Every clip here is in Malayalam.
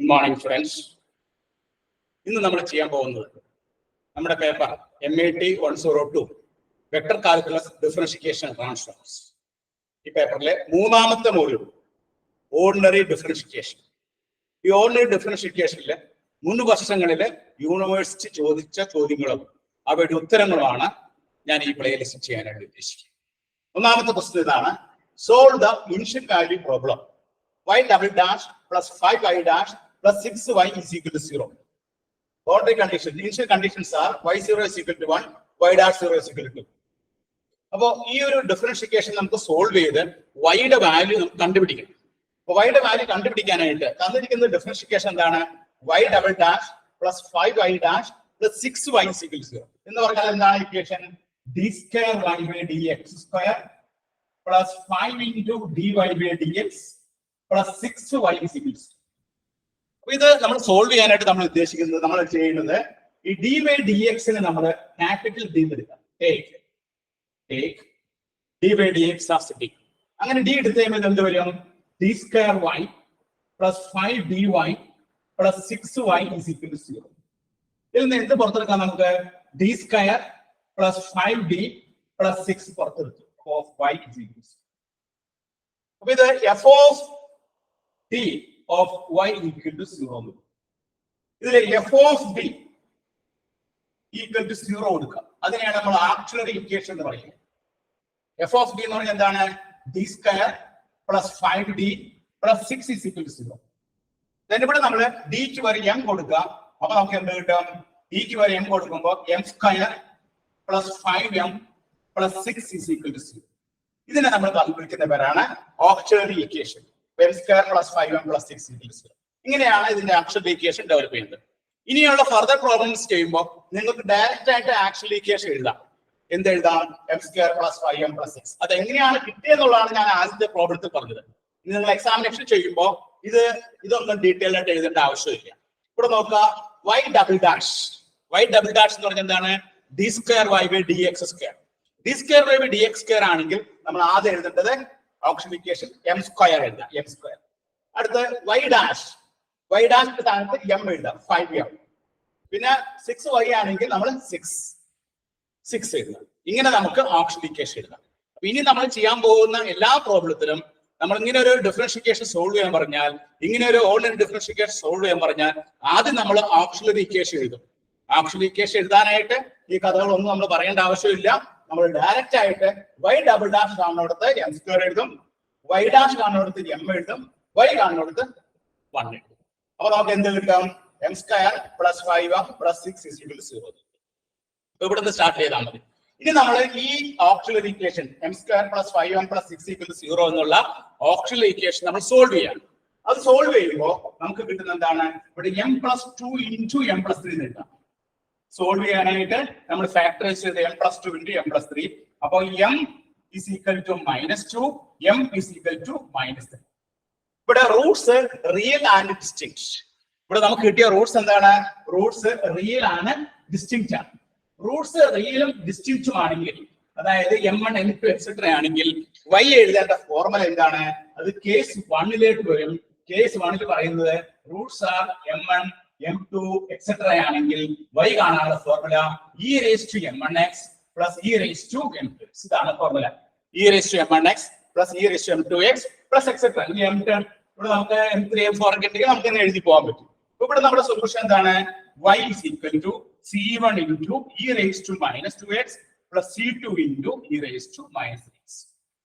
Good morning, friends. ഇന്ന് നമ്മൾ ചെയ്യാൻ പോകുന്നത് നമ്മുടെ paper MOD-102 vector calculus differentiation transforms. ഈ പേപ്പറിലെ മൂന്നാമത്തെ മൊഡ്യൂൾ ഓർഡിനറി ഡിഫറൻഷിയേഷൻ. ഈ ഓർഡിനറി ഡിഫറൻഷിയേഷനിലെ മുൻ വർഷങ്ങളിലെ യൂണിവേഴ്സിറ്റി ചോദിച്ച ചോദ്യങ്ങളും അവയുടെ ഉത്തരങ്ങളുമാണ് ഞാൻ ഈ പ്ലേലിസ്റ്റ് ചെയ്യാനായിട്ട് ഉദ്ദേശിക്കുന്നത്. ഒന്നാമത്തെ ക്വസ്റ്റ്യൻ ഇതാണ്: solve the initial value problem y double dash plus 5y dash plus 6y is equal to 0. Boundary condition, initial conditions are y0 is equal to 1, y dash 0 is equal to 2. അപ്പോൾ ഈ ഒരു ഡിഫറൻഷിയേഷൻ നമുക്ക് സോൾവ് ചെയ്ത് വൈയുടെ വാല്യൂ നമുക്ക് കണ്ടുപിടിക്കണം. അപ്പോൾ വൈയുടെ വാല്യൂ കണ്ടുപിടിക്കാനായിട്ട് തന്നിരിക്കുന്ന ഡിഫറൻഷിയേഷൻ എന്താണ്? y double dash plus 5y dash plus 6y is equal to 0. എന്ന് പറഞ്ഞാൽ എന്താണ് equation? d square y by dx square plus 5 into dy by dx plus 6y is equal to 0. അപ്പൊ ഇത് നമ്മൾ സോൾവ് ചെയ്യാനായിട്ട് നമ്മൾ ഉദ്ദേശിക്കുന്നത്, നമ്മൾ ചെയ്യുന്നത് ഈ ഡി ബൈ ഡി എക്സിന് നമ്മൾ ക്യാപിറ്റൽ ഡി എടുക്കാം. D by D X as D. അങ്ങനെ ഡി എടുത്ത് കഴിയുമ്പോൾ എന്ത് വരും? D square Y plus 5dy plus 6y is equal to 0. ഇതിൽ നിന്ന് എന്ത് പുറത്തെടുക്കാം? നമുക്ക് D square plus 5d plus 6 പുറത്തെടുത്തു. Of y is equal to 0. അപ്പൊ ഇത് f of d of y equal to 0. ഇതിലെ f of d equal to 0 കൊടുക്കുക. അതിനെയാണ് നമ്മൾ ആക്ച്വലറി ഇക്വേഷൻ എന്ന് പറയുന്നത്. f of d എന്ന് പറഞ്ഞാൽ എന്താണ്? d square plus 5d plus 6 is equal to 0. then ഇവിടെ നമ്മൾ d ക്ക് വരെ m കൊടുക്കുക. അപ്പൊ നമുക്ക് എന്ത് കിട്ടും? d ക്ക് വരെ m കൊടുക്കുമ്പോൾ m square plus 5m plus 6 is equal to 0. ഇതിനെ നമ്മൾ കണ്ടുപിടിക്കുന്ന പേരാണ് auxiliary equation. m square plus 5m plus 6 equals 0. ഇങ്ങനെയാണ് ഇതിന്റെ ആക്ച്വൽ ഇക്വേഷൻ ഡെവലപ്പ് ചെയ്യുന്നത്. ഇനിയുള്ള ഫർദർ പ്രോബ്ലംസ് ചെയ്യുമ്പോൾ നിങ്ങൾക്ക് ഡയറക്റ്റ് ആയിട്ട് ആക്ച്വൽ ഇക്വേഷൻ എഴുതാം. എന്ത് എഴുതാം? m square plus 5m plus 6. അത് എങ്ങനെയാണ് കിട്ടിയെന്നുള്ളതാണ് ഞാൻ ആദ്യത്തെ പ്രോബ്ലത്തിൽ പറഞ്ഞത്. ഇനി നിങ്ങൾ എക്സാമിനേഷൻ ചെയ്യുമ്പോൾ ഇതൊന്നും ഡീറ്റെയിൽ ആയിട്ട് എഴുതേണ്ട ആവശ്യമില്ല. ഇവിടെ നോക്കുക, y double dash എന്ന് പറഞ്ഞാൽ എന്താണ്? d square y by dx square. d square y by dx square ആണെങ്കിൽ നമ്മൾ ആദ്യം എഴുതേണ്ടത് ഓക്സിലറി ഇക്വേഷൻ m സ്ക്വയർ എഴുതാം. m square. അടുത്ത് y ഡാഷ് സ്ഥാനത്ത് m എഴുതാം, 5m. പിന്നെ 6y ആണെങ്കിൽ നമ്മൾ 6 എഴുതാം. ഇങ്ങനെ നമുക്ക് ഓക്സിലറി ഇക്വേഷൻ എഴുതാം. അപ്പൊ ഇനി നമ്മൾ ചെയ്യാൻ പോകുന്ന എല്ലാ പ്രോബ്ലത്തിലും നമ്മൾ ഇങ്ങനെ ഒരു ഡിഫറൻഷിയേഷൻ സോൾവ് ചെയ്യാൻ പറഞ്ഞാൽ, ഇങ്ങനെ ഒരു ഓർഡിനറി ഡിഫറൻഷിയേഷൻ സോൾവ് ചെയ്യാൻ പറഞ്ഞാൽ ആദ്യം നമ്മൾ ഓക്സിലറി ഇക്വേഷൻ എഴുതും. ഓക്സിലറി ഇക്വേഷൻ എഴുതാനായിട്ട് ഈ കഥകളൊന്നും നമ്മൾ പറയേണ്ട ആവശ്യമില്ല. നമ്മൾ ഡയറക്റ്റ് ആയിട്ട് y ഡബിൾ ഡാഷ് കാണുന്നിടത്ത് m സ്ക്വയർ എഴുതും, y ഡാഷ് കാണുന്നിടത്ത് m എഴുതും, y കാണുന്നിടത്ത് 1 എഴുതും. അപ്പൊ നമുക്ക് എന്ത് കിട്ടും? m square plus 5m plus 6 is equal to 0. ഇവിടെ നിന്ന് സ്റ്റാർട്ട് ചെയ്താൽ മതി. ഇനി നമ്മൾ ഈ auxiliary equation m square plus 5m plus 6 equal to 0 എന്നുള്ള ഓക്സിലറി ഇക്വേഷൻ നമ്മൾ സോൾവ് ചെയ്യണം. അത് സോൾവ് ചെയ്യുമ്പോൾ നമുക്ക് കിട്ടുന്ന എന്താണ്? ഇവിടെ m plus 2 into m plus 3 കിട്ടാം. സോൾവ് ചെയ്യാനായിട്ട് നമ്മൾ ഫാക്ടറൈസ് ചെയ്ത് m plus 2 into m plus 3. അപ്പോൾ m is equal to -2, m is equal to -3. ഇവിടെ റൂട്ട്സ് റിയൽ ആൻഡ് ഡിസ്റ്റിങ്ക്ട്. ഇവിടെ നമുക്ക് കിട്ടിയ റൂട്ട്സ് എന്താണ്? റൂട്ട്സ് റിയൽ ആണ്, ഡിസ്റ്റിങ്ക്ട് ആണ്. റൂട്ട്സ് റിയലും ഡിസ്റ്റിങ്ക്റ്റും ആണെങ്കിൽ, അതായത് m1 m2 എക്സെട്ര ആണെങ്കിൽ y എഴുതേണ്ട ഫോർമുല എന്താണ്? അത് കേസ് 1ലേക്ക് വരും. കേസ് 1ൽ പറയുന്നത് roots are m1 m2 etcetera ആണെങ്കിൽ y കാണാനുള്ള formula e raised to m1x plus e raised to m2x. ഇതാണ് formula. e raised to m1x plus e raised to m2x plus etcetera. ഇനി m10 ഇവിടെ നമുക്ക് m3 m4 ഒക്കെ ഉണ്ടെങ്കിൽ നമുക്ക് തന്നെ എഴുതി പോകാൻ പറ്റും. ഇവിടെ നമ്മുടെ സൊല്യൂഷൻ എന്താണ്? y is equal to c1 into e raised to -2x plus c2 into e raised to -3x.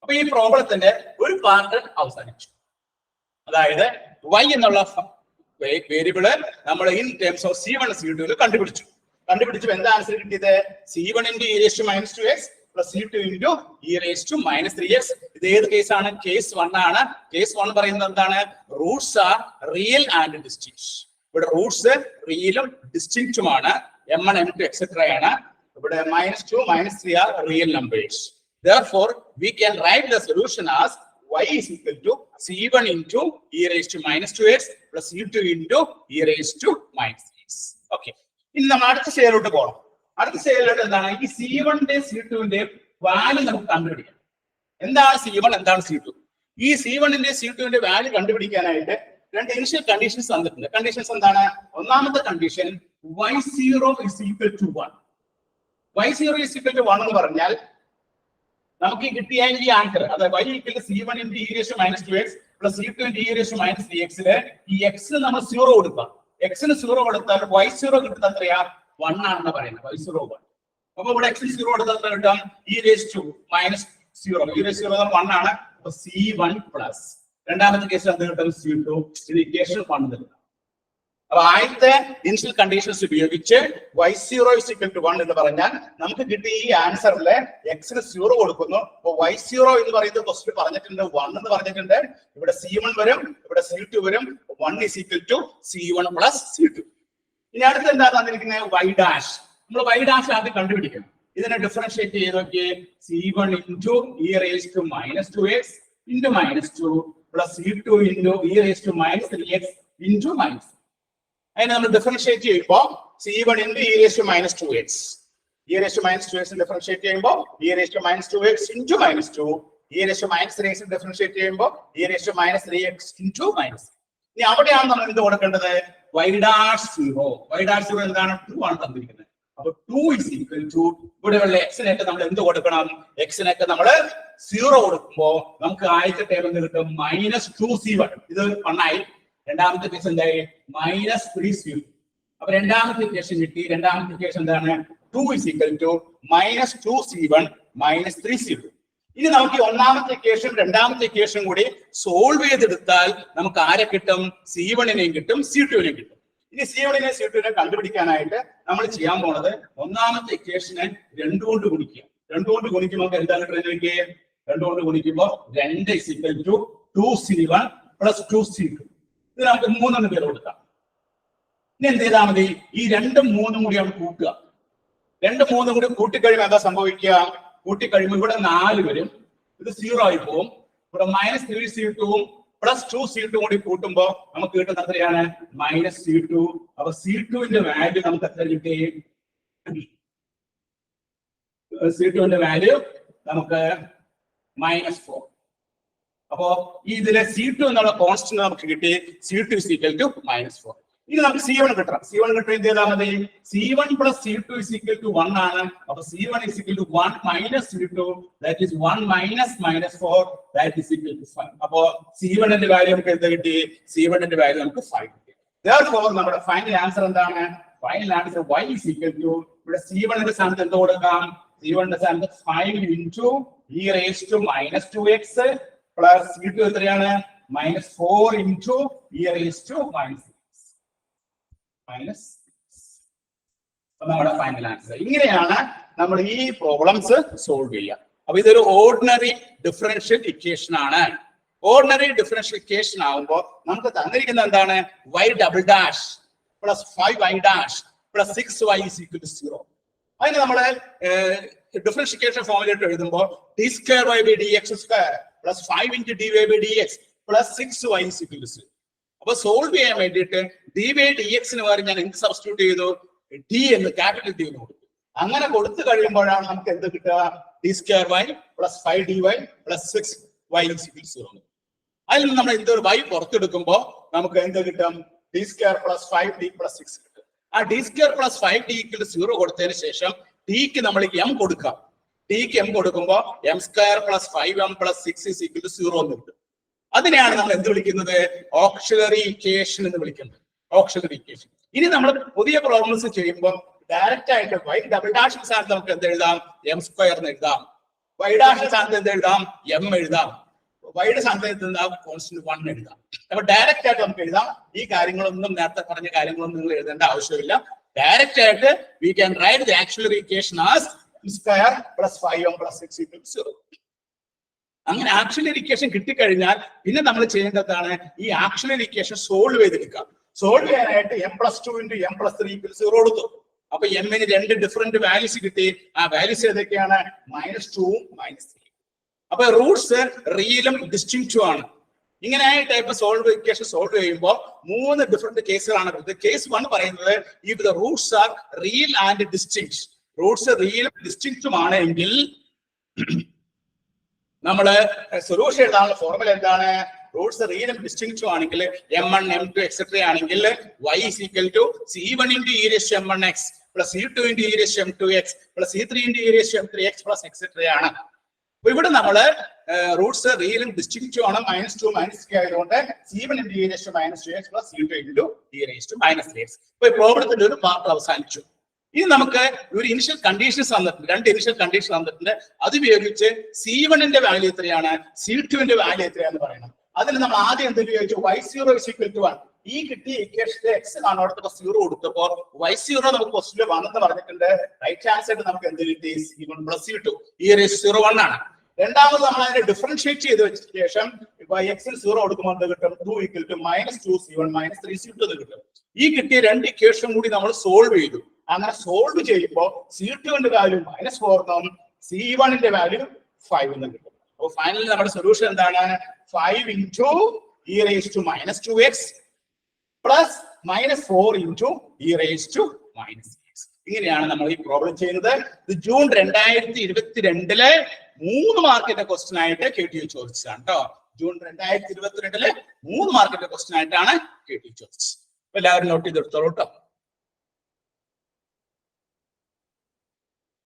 അപ്പൊ ഈ പ്രോബ്ലത്തിന്റെ ഒരു പാർട്ട് അവസാനിച്ചു. അതായത് y എന്നുള്ള വേരിയബിള് നമ്മൾ in terms of c1 c2 കണ്ടുപിടിച്ചു. എന്താ ആൻസർ കിട്ടിയത്? c1 into e raised to -2x plus c2 into e raised to -3x. ഇത് ഏത് കേസാണ്? കേസ് 1 ആണ്. കേസ് 1 പറയുന്നത് എന്താണ്? Roots are real and distinct. ഇവിടെ റൂട്ട്സ് റിയലും ഡിസ്റ്റിങ്ക്റ്റുമാണ്. m1 m2 എക്സെട്ര ആണ്. ഇവിടെ -2 -3 are real numbers. therefore we can write the solution as y is equal to c1 into e raised to -2x plus c2 into e raised to -3x. Okay. ഇനി നമ്മൾ അടുത്ത സ്റ്റേജിലോട്ട് പോകണം. അടുത്ത സ്റ്റേജിലോട്ട് എന്താണ്? ഈ c1 ന്റെയും c2 ന്റെയും വാല്യൂ നമുക്ക് കണ്ടുപിടിക്കണം. എന്താണ് c1, എന്താണ് c2? ഈ c1 ന്റെയും c2 ന്റെ വാല്യൂ കണ്ടുപിടിക്കാനായിട്ട് രണ്ട് ഇനിഷ്യൽ കണ്ടീഷൻസ് തന്നിട്ടുണ്ട്. കണ്ടീഷൻസ് എന്താണ്? ഒന്നാമത്തെ condition y0 is equal to 1. y0 is equal to 1 എന്ന് പറഞ്ഞാൽ നമുക്ക് കിട്ടിയ ഈ ആൻസർ, അതായത് y equal to c1 into e raised to minus 2x plus c2 into e raised to minus 3x ല് ഈ x നമ്മൾ 0 കൊടുക്കുക. x ന് 0 കൊടുത്താൽ y0 കിട്ടുന്നത് എത്രയാ? 1 ആണെന്ന് പറയുന്നത്. y0 1. അപ്പൊ ഇവിടെ x ന് 0 കൊടുത്താൽ എത്ര കിട്ടും? e raised to minus 0. e raised to 0 1 ആണ്. അപ്പൊ c1 പ്ലസ് രണ്ടാമത്തെ കേസിൽ എന്ത് കിട്ടും? c2. ഇത് ഇക്വേഷൻ 1 കിട്ടും. അപ്പൊ ആദ്യത്തെ ഇനിഷ്യൽ കണ്ടീഷൻസ് ഉപയോഗിച്ച് y0 is equal to 1 എന്ന് പറഞ്ഞാൽ നമുക്ക് കിട്ടിയ ഈ ആൻസറിലെ x ന് 0 കൊടുക്കുന്നു. അപ്പൊ y0 എന്ന് പറയുന്നത് ക്വസ്റ്റ്യൻ പറഞ്ഞിട്ടുണ്ട് 1 എന്ന് പറഞ്ഞിട്ടുണ്ട്. ഇവിടെ c1 വരും, ഇവിടെ c2 വരും. 1 is equal to c1 plus c2. ഇനി അടുത്ത് എന്താ തന്നിരിക്കുന്നത്? y dash. നമ്മൾ y ഡാഷ് ആദ്യം കണ്ടുപിടിക്കണം. ഇതിനെ ഡിഫറൻഷിയേറ്റ് ചെയ്ത് നോക്കിയേ. c1 into e raised to minus 2x into minus 2 plus c2 into e raised to minus 3x into minus. അതിനെ നമ്മൾ ഡിഫറൻഷിയേറ്റ് ചെയ്യുമ്പോൾ c1 into e raised to minus 2x, e raised to minus 2x differentiate ചെയ്യുമ്പോൾ e raised to minus 2x into minus 2, e raised to minus 3x differentiate ചെയ്യുമ്പോൾ e raised to minus 3x into minus. ഇനി അവിടെയാണ് നമ്മൾ എന്ത് കൊടുക്കേണ്ടത്? y dash 0. y dash 0 എന്താണ്? 2 ആണ് തന്നിരിക്കുന്നത്. അപ്പൊ 2 is equal to ഇവിടെയുള്ള x നൊക്കെ നമ്മൾ എന്ത് കൊടുക്കണം? x നൊക്കെ നമ്മൾ 0 കൊടുക്കുമ്പോൾ നമുക്ക് ആദ്യത്തെ ടേം എന്ത് കിട്ടും? -2c1. ഇത് 1 ആയി. രണ്ടാമത്തെ കേസ് എന്തായി? -3c2. അപ്പൊ രണ്ടാമത്തെ ഇക്വേഷൻ കിട്ടി. രണ്ടാമത്തെ ഇക്വേഷൻ എന്താണ്? 2 is equal to -2c1 -3c2. ഇനി നമുക്ക് ഈ ഒന്നാമത്തെ ഇക്വേഷൻ രണ്ടാമത്തെ ഇക്വേഷൻ കൂടി സോൾവ് ചെയ്തെടുത്താൽ നമുക്ക് ആരെ കിട്ടും? c1നെയും കിട്ടും, c2നെയും കിട്ടും. ഇനി c1നെ c2നെ കണ്ടുപിടിക്കാനായിട്ട് നമ്മൾ ചെയ്യാൻ പോണത് ഒന്നാമത്തെ ഇക്വേഷനെ 2 കൊണ്ട് ഗുണിക്കുക. 2 കൊണ്ട് ഗുണിക്കുമ്പോൾ എന്താണ് കിട്ടുന്നത്? 2 കൊണ്ട് ഗുണിക്കുമ്പോൾ 2 is equal to 2c1 plus 2c2. ഇത് നമുക്ക് 3 എന്ന് പേര് കൊടുക്കാം. ഇനി എന്ത് ചെയ്താൽ മതി? ഈ 2ഉം 3ഉം കൂടി അവിടെ കൂട്ടുക. 2ഉം 3ഉം കൂടി കൂട്ടിക്കഴിയുമ്പോൾ എന്താ സംഭവിക്കുക? കൂട്ടിക്കഴിയുമ്പോൾ ഇവിടെ 4 വരും. ഇത് 0 ആയി പോകും. ഇവിടെ -3c2 പ്ലസ് 2c2 കൂടി കൂട്ടുമ്പോൾ നമുക്ക് കിട്ടുന്ന എത്രയാണ്? -c2. അപ്പൊ c2ന്റെ വാല്യൂ നമുക്ക് എത്ര കിട്ടി? c2ന്റെ വാല്യൂ നമുക്ക് -4. അപ്പോ ഇതിലെ c2 എന്നുള്ള കോൺസ്റ്റന്റ് നമുക്ക് കിട്ടി. c2 is equal to -4. ഇനി നമുക്ക് c1 കിട്ടണം. c1 കിട്ടാൻ എന്ത് ചെയ്താൽ മതി? c1 plus c2 is equal to 1 ആണ്. അപ്പൊ c1 is equal to 1 minus c2, that is 1 minus -4, that is equal to 5. അപ്പോ c1 ന്റെ വാല്യൂ നമുക്ക് എന്ത് കിട്ടി? c1 ന്റെ വാല്യൂ നമുക്ക് 5 കിട്ടി. Therefore നമ്മുടെ ഫൈനൽ ആൻസർ എന്താണ്? Final answer y is equal to ഇവിടെ c1 ന്റെ സ്ഥാനത്ത് എന്ത് കൊടുക്കാം? c1 ന്റെ സ്ഥാനത്ത് 5 into e raised to minus 2x plus c2 എത്രയാണ്? -4 into e raised to minus നമ്മുടെ ഫൈനൽ ആൻസർ. ഇങ്ങനെയാണ് നമ്മൾ ഈ പ്രോബ്ലംസ് സോൾവ് ചെയ്യുക. അപ്പൊ ഇതൊരു ഓർഡിനറി ഡിഫറൻഷ്യൽ ഇക്വേഷൻ ആണ്. ഓർഡിനറി ഡിഫറൻഷ്യൽ ഇക്വേഷൻ ആവുമ്പോൾ നമുക്ക് തന്നിരിക്കുന്നത് എന്താണ്? y double dash plus 5y dash plus 6y is equal to 0. അതിന് നമ്മള് ഡിഫറൻഷിയേഷൻ ഫോമിലേക്ക് എഴുതുമ്പോൾ d² y by dx² plus 5 into dy by dx plus 6y is equal to 0. അപ്പൊ സോൾവ് ചെയ്യാൻ വേണ്ടിയിട്ട് ഡി ബൈ ഡി എക്സിന് പകരം ഞാൻ എന്ത് സബ്സ്റ്റിറ്റ്യൂട്ട് ചെയ്തു? ഡി എന്ന് ക്യാപിറ്റൽ ഡി എന്ന് കൊടുത്തു. അങ്ങനെ കൊടുത്തു കഴിയുമ്പോഴാണ് നമുക്ക് എന്ത് കിട്ടുക? d² y plus 5dy plus 6y is equal to 0. അതിൽ നിന്ന് നമ്മൾ എന്തൊരു y പുറത്തെടുക്കുമ്പോൾ നമുക്ക് എന്ത് കിട്ടും? d² പ്ലസ് 5d പ്ലസ് 6 കിട്ടും. ആ d² plus 5d equal to 0 കൊടുത്തതിന് ശേഷം ഡിക്ക് നമ്മൾ m കൊടുക്കാം. ഡിക്ക് m കൊടുക്കുമ്പോൾ m² plus 5m plus 6 is equal to 0 എന്ന് കിട്ടും. അതിനെയാണ് നമ്മൾ എന്ത് വിളിക്കുന്നത്? ഓക്സിലറി ഇക്വേഷൻ എന്ന് വിളിക്കുന്നത്. Auxiliary equation. ഇനി നമ്മൾ പുതിയ പ്രോബ്ലംസ് ചെയ്യുമ്പോൾ ഡയറക്റ്റ് ആയിട്ട് y ഡബിൾ ഡാഷിന്റെ സ്ഥാനത്ത് നമുക്ക് എന്ത് എഴുതാം? m² എന്ന് എഴുതാം. y ഡാഷിന്റെ സ്ഥാനത്ത് എന്ത് എഴുതാം? m എഴുതാം. y യുടെ സ്ഥാനത്ത് എന്താ? കോൺസ്റ്റന്റ് 1 എഴുതാം. അപ്പൊ ഡയറക്റ്റ് ആയിട്ട് നമുക്ക് എഴുതാം. ഈ കാര്യങ്ങളൊന്നും നേരത്തെ പറഞ്ഞ കാര്യങ്ങളൊന്നും നിങ്ങൾ എഴുതേണ്ട ആവശ്യമില്ല. ഡയറക്റ്റ് ആയിട്ട് we can write the auxiliary equation as m² plus 5m plus 6 equals 0. അങ്ങനെ ആക്സിലറി ഇക്വേഷൻ കിട്ടിക്കഴിഞ്ഞാൽ പിന്നെ നമ്മൾ ചെയ്യേണ്ടതാണ് ഈ ആക്സിലറി ഇക്വേഷൻ സോൾവ് ചെയ്തെടുക്കുക. സോൾവ് ചെയ്യാനായിട്ട് m+2 into m+3 equals 0 കൊടുത്തു. അപ്പൊ m-ന് 2 ഡിഫറെന്റ് വാല്യൂസ് കിട്ടി. ആ വാല്യൂസ് ഏതൊക്കെയാണ്? -2 -3. അപ്പൊ റൂട്ട്സ് റിയലും ഡിസ്റ്റിങ്ക്റ്റും ആണ്. ഇങ്ങനെ ടൈപ്പ് ഇക്വേഷൻ സോൾവ് ചെയ്യുമ്പോൾ 3 ഡിഫറെന്റ് കേസുകളാണ്. കേസ് 1 പറയുന്നത് if the roots are real and distinct. Roots റിയലും ഡിസ്റ്റിങ്ക്റ്റും ആണെങ്കിൽ നമ്മള് സൊല്യൂഷൻ എഴുതാനുള്ള ഫോർമുല എന്താണ്? റൂട്ട്സ് റിയലും ഡിസ്റ്റിങ്ക്റ്റും ആണെങ്കിൽ m1 m2 എക്സെട്ര ആണെങ്കിൽ y is equal to c1 into e raised to m1x plus c2 into e raised to m2x plus c3 into e raised to m3x plus etcetera ആണ്. അപ്പൊ ഇവിടെ നമ്മള് റൂട്ട്സ് റിയലും ഡിസ്റ്റിങ്ക്റ്റും ആണ് -2 -3 ആയതുകൊണ്ട് c1 into e raised to -2x plus c2 into e raised to -3x. അപ്പൊ ഈ പ്രോബ്ലത്തിന്റെ ഒരു പാർട്ട് അവസാനിച്ചു. ഇനി നമുക്ക് ഒരു ഇനിഷ്യൽ കണ്ടീഷൻസ് തന്നിട്ടുണ്ട്, 2 ഇനിഷ്യൽ കണ്ടീഷൻ തന്നിട്ടുണ്ട്. അത് ഉപയോഗിച്ച് c1ന്റെ വാല്യൂ എത്രയാണ്, c2ന്റെ വാല്യൂ എത്രയാന്ന് പറയണം. അതിന് നമ്മൾ ആദ്യം എന്ത് ഉപയോഗിച്ചു, y0 is equal to 1. ഈ കിട്ടിയ ഇക്വേഷന്റെ എക്സ് ആണ് അവിടുത്തെ 0 കൊടുത്തപ്പോൾ y0 നമുക്ക് ക്വസ്റ്റ്യൻ 1 എന്ന് പറഞ്ഞിട്ടുണ്ട്. റൈറ്റ് ഹാൻഡ് സൈഡ് നമുക്ക് എന്ത് കിട്ടി, c1 plus c2 e raised to 0 1 ആണ്. രണ്ടാമത് നമ്മൾ അതിനെ ഡിഫറൻഷിയേറ്റ് ചെയ്ത് വെച്ച ശേഷം x ൽ 0 കൊടുക്കുമ്പോൾ എന്ത് കിട്ടും, 2 equal to -2 c1 -3 c2 എന്ന് കിട്ടും. ഈ കിട്ടിയ 2 ഇക്വേഷൻ കൂടി നമ്മൾ സോൾവ് ചെയ്തു. അങ്ങനെ സോൾവ് ചെയ്യുമ്പോൾ c2ന്റെ വാല്യൂ -4 എന്നും c1ന്റെ വാല്യൂ 5 എന്നും കിട്ടും. അപ്പോൾ ഫൈനലി നമ്മുടെ സൊല്യൂഷൻ എന്താണ്, 5 into e raised to -2x plus -4 into e raised to -6. ഇങ്ങനെയാണ് നമ്മൾ ഈ പ്രോബ്ലം ചെയ്യുന്നത്. ഇത് ജൂൺ 2022 3 മാർക്കിന്റെ ക്വസ്റ്റ്യൻ ആയിട്ട് KTU ചോദിച്ചതാണ് കേട്ടോ. ജൂൺ 2022 3 മാർക്കിന്റെ ക്വസ്റ്റ്യൻ ആയിട്ടാണ് KTU ചോദിച്ചത്. എല്ലാവരും നോട്ട് ചെയ്തെടുത്തോളൂ കേട്ടോ.